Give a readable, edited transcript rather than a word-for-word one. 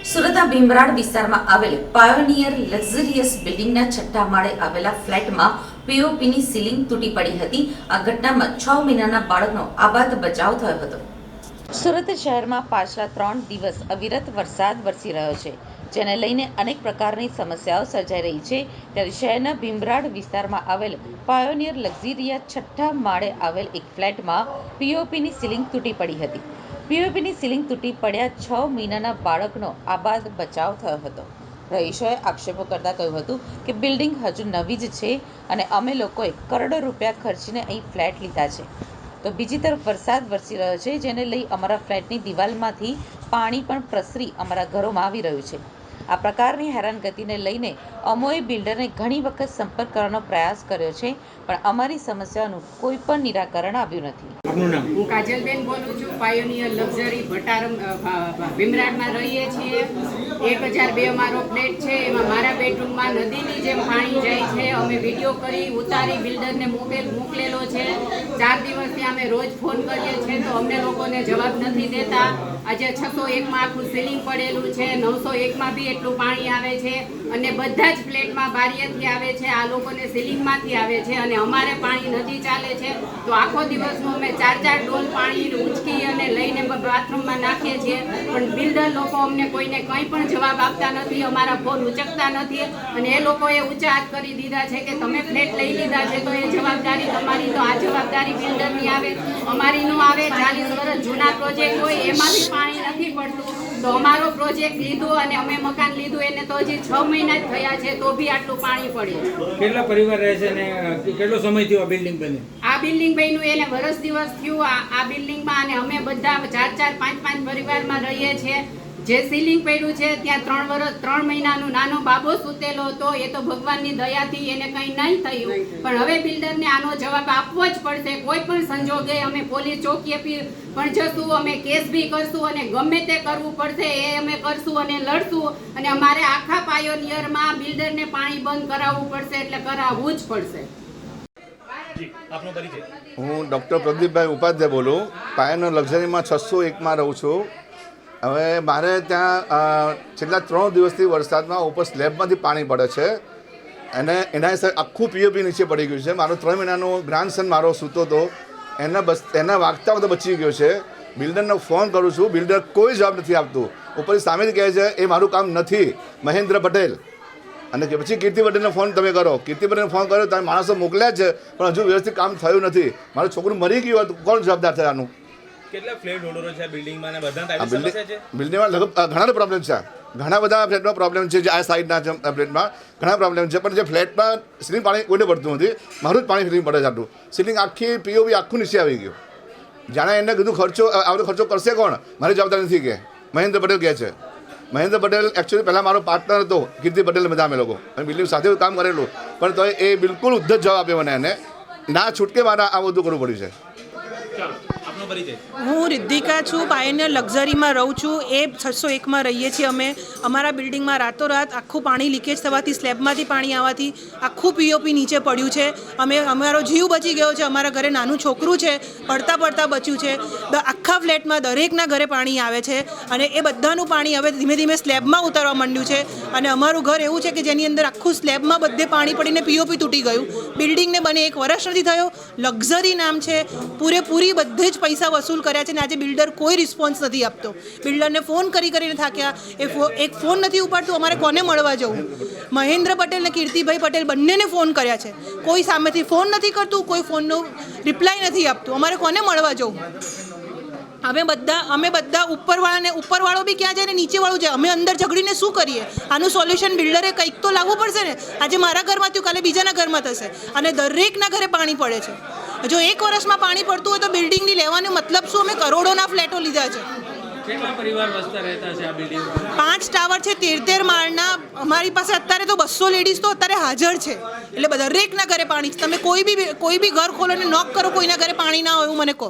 સુરતના ભીમરાડ વિસ્તારમાં આવેલ પાયોનિયર લક્ઝરિયસ બિલ્ડિંગના છઠ્ઠા માળે આવેલા ફ્લેટમાં પીઓપીની સીલિંગ તૂટી પડી હતી। આ ઘટનામાં 6 મહિનાના બાળકનો આબાદ બચાવ થયો હતો। સુરત શહેરમાં પાછલા 3 દિવસ અવિરત વરસાદ વરસી રહ્યો છે, જેને લઈને અનેક પ્રકારની સમસ્યાઓ સર્જાઈ રહી છે। ત્યારે શહેરના ભીમરાડ વિસ્તારમાં આવેલ પાયોનિયર લક્ઝરિયા છઠ્ઠા માળે આવેલ એક ફ્લેટમાં પીઓપીની સીલિંગ તૂટી પડી હતી। પીઓપીની સીલિંગ તૂટી પડ્યા 6 મહિનાના બાળકનો આબાદ બચાવ થયો હતો। રહીશોએ આક્ષેપો કરતા કહ્યું હતું કે બિલ્ડિંગ હજુ નવી જ છે અને અમે લોકોએ કરોડો રૂપિયા ખર્ચીને અહીં ફ્લેટ લીધા છે। તો બીજી તરફ વરસાદ વરસી રહ્યો છે, જેને લઈ અમારા ફ્લેટની દિવાલમાંથી પાણી પણ પ્રસરી અમારા ઘરોમાં આવી રહ્યું છે। આ પ્રકારની હેરાનગતિને લઈને અમોએ બિલ્ડરને ઘણી વખત સંપર્ક કરવાનો પ્રયાસ કર્યો છે, પણ અમારી સમસ્યાનું કોઈ પણ નિરાકરણ આવ્યું નથી। હું કાજલબેન બોલું છું। પાયોનિયર લક્ઝરી ભટારમ ભીમરાડમાં રહીએ છીએ। 1002 અમારો ફ્લેટ છે। એમાં મારા બેડરૂમમાં નદીની જેમ પાણી જાય છે। અમે વિડીયો કરી ઉતારી બિલ્ડરને મોકલેલો છે। 4 દિવસથી અમે રોજ ફોન કરીએ છીએ તો અમને લોકોને જવાબ નથી દેતા। આજે 601માં આખું સીલિંગ પડેલું છે, 901માં બી એટલું પાણી આવે છે અને બધા જ ફ્લેટમાં બારીએથી આવે છે। આ લોકોને સીલિંગમાંથી આવે છે અને અમારે પાણી નદી ચાલે છે તો આખો દિવસનું અમે 4 ડોલ પાણી ઉંચકી અને લઈને બાથરૂમમાં નાખીએ છીએ, પણ બિલ્ડર લોકો અમને કોઈને કંઈ પણ જવાબ આપતા નથી, અમારા ફોન ઉચકતા નથી અને એ લોકોએ ઊંચા હાથ કરી દીધા છે કે તમે ફ્લેટ લઈ લીધા છે તો એ જવાબદારી તમારી, તો આ જવાબદારી બિલ્ડરની આવે, અમારી નો આવે। 40 વર્ષ જૂના પ્રોજેક્ટ હોય એમાંથી પાણી નથી પડતું તો અમારો પ્રોજેક્ટ લીધો અને અમે મકાન લીધું એને તો હજી 6 મહિના જ થયા છે તો બી આટલું પાણી પડે છે। કેટલા પરિવાર રહે છે અને કેટલો સમય થયો આ બિલ્ડિંગ બની? આ બિલ્ડિંગ બન્યું એને વર્ષ દિવસ થયું આ બિલ્ડિંગમાં અને અમે બધા 4 5 પરિવારમાં રહીએ છીએ। જે સીલિંગ પડ્યું છે ત્યાં 3 મહિનાનો નાનો બાબો સૂતેલો હતો, એ તો ભગવાનની દયાથી એને કંઈ નહીં થયું, પણ હવે બિલ્ડરને આનો જવાબ આપવો જ પડશે। કોઈ પણ સંજોગે અમે પોલીસ ચોકીએ પણ જશું, અમે કેસ બી કરશું અને ગમે તે કરવું પડશે એ અમે કરશું અને લડશું અને અમારે આખા પાયોનિયરમાં બિલ્ડરને પાણી બંધ કરાવવું પડશે, એટલે કરાવવું જ પડશે। હું ડૉક્ટર પ્રદીપભાઈ ઉપાધ્યાય બોલું। પાયોનિયર લક્ઝરીમાં 601માં રહું છું। હવે મારે ત્યાં છેલ્લા 3 દિવસથી વરસાદમાં ઉપર સ્લેબમાંથી પાણી પડે છે અને એના હિસાબે આખું પીઓપી નીચે પડી ગયું છે। મારો 3 મહિનાનો ગ્રાન્ડસન મારો સૂતો હતો, એના વાગતા વખતે બચી ગયો છે। બિલ્ડરને ફોન કરું છું, બિલ્ડર કોઈ જવાબ નથી આપતું। ઉપરથી સામેથી કહે છે એ મારું કામ નથી, મહેન્દ્ર પટેલ, અને કે પછી કીર્તિ પટેલને ફોન તમે કરો। કીર્તિ પટેલને ફોન કર્યો, તમે માણસો મોકલ્યા છે પણ હજુ વ્યવસ્થિત કામ થયું નથી। મારું છોકરું મરી ગયું હતું, કોણ જવાબદાર થયાનું? કેટલા ફ્લેટ હોલ્ડરો છે બિલ્ડિંગમાં અને બધા આવી સમસ્યા છે? બિલ્ડિંગમાં લગભગ ઘણા પ્રોબ્લેમ છે, ઘણા બધા ફ્લેટમાં પ્રોબ્લેમ છે। જે આ સાઈડના ફ્લેટમાં ઘણા પ્રોબ્લેમ છે, પણ જે ફ્લેટમાં સીલિંગ પાણી કોઈને પડતું નથી, મારું જ પાણી સીલિંગ પડે છે આટલું। સીલિંગ આખી પીઓપી આખું નીચે આવી ગયું। જાણે એને કીધું ખર્ચો કરશે કોણ? મારી જવાબદારી નથી કે મહેન્દ્ર પટેલ કહે છે। મહેન્દ્ર પટેલ એકચ્યુઅલી પહેલાં મારો પાર્ટનર હતો, કીર્તિ પટેલ બધા અમે લોકો અને બિલ્ડિંગ સાથે કામ કરેલું, પણ તો એ બિલકુલ ઉદ્ધત જવાબ આપ્યો મને, એને ના છૂટકે મારે આ બધું કરવું પડ્યું છે। હું રિદ્ધિકા છું, પાયોનિયર લક્ઝરીમાં રહું છું। એ 601માં રહીએ છીએ અમે। અમારા બિલ્ડિંગમાં રાતોરાત આખું પાણી લીકેજ થવાથી, સ્લેબમાંથી પાણી આવવાથી આખું પીઓપી નીચે પડ્યું છે। અમારો જીવ બચી ગયો છે, અમારા ઘરે નાનું છોકરું છે, પડતા બચ્યું છે। આખા ફ્લેટમાં દરેકના ઘરે પાણી આવે છે અને એ બધાનું પાણી હવે ધીમે ધીમે સ્લેબમાં ઉતરવા માંડ્યું છે અને અમારું ઘર એવું છે કે જેની અંદર આખું સ્લેબમાં બધે પાણી પડીને પીઓપી તૂટી ગયું। બિલ્ડિંગને બને 1 વર્ષ નથી થયો, લક્ઝરી નામ છે, પૂરેપૂરી બધે જ પૈસા વસૂલ કર્યા છે ને આજે બિલ્ડર કોઈ રિસ્પોન્સ નથી આપતો। બિલ્ડરને ફોન કરીને થાક્યા, એક ફોન નથી ઉપાડતું, અમારે કોને મળવા જવું? મહેન્દ્ર પટેલ ને કીર્તિભાઈ પટેલ બંનેને ફોન કર્યા છે, કોઈ સામેથી ફોન નથી કરતું, કોઈ ફોનનો રિપ્લાય નથી આપતું, અમારે કોને મળવા જવું? અમે બધા ઉપરવાળો બી ક્યાં જાય ને નીચેવાળું જાય, અમે અંદર ઝઘડીને શું કરીએ? આનું સોલ્યુશન બિલ્ડરે કંઈક તો લાવવું પડશે ને। આજે મારા ઘરમાં થયું, કાલે બીજાના ઘરમાં થશે અને દરેકના ઘરે પાણી પડે છે। જો 1 વર્ષમાં પાણી પડતું હોય તો બિલ્ડિંગની લેવાનો મતલબ શું? અમે કરોડોના ફ્લેટો લીધા છે। કેટલા પરિવાર વસતા રહેતા છે આ બિલ્ડિંગ? 5 ટાવર છે, 13 માળના। અમારી પાસે અત્યારે તો 200 લેડીઝ તો અત્યારે હાજર છે, એટલે દરેકના ઘરે પાણી છે। તમે કોઈ બી ઘર ખોલો ને નોક કરો, કોઈના ઘરે પાણી ના હોય એવું મને કહો।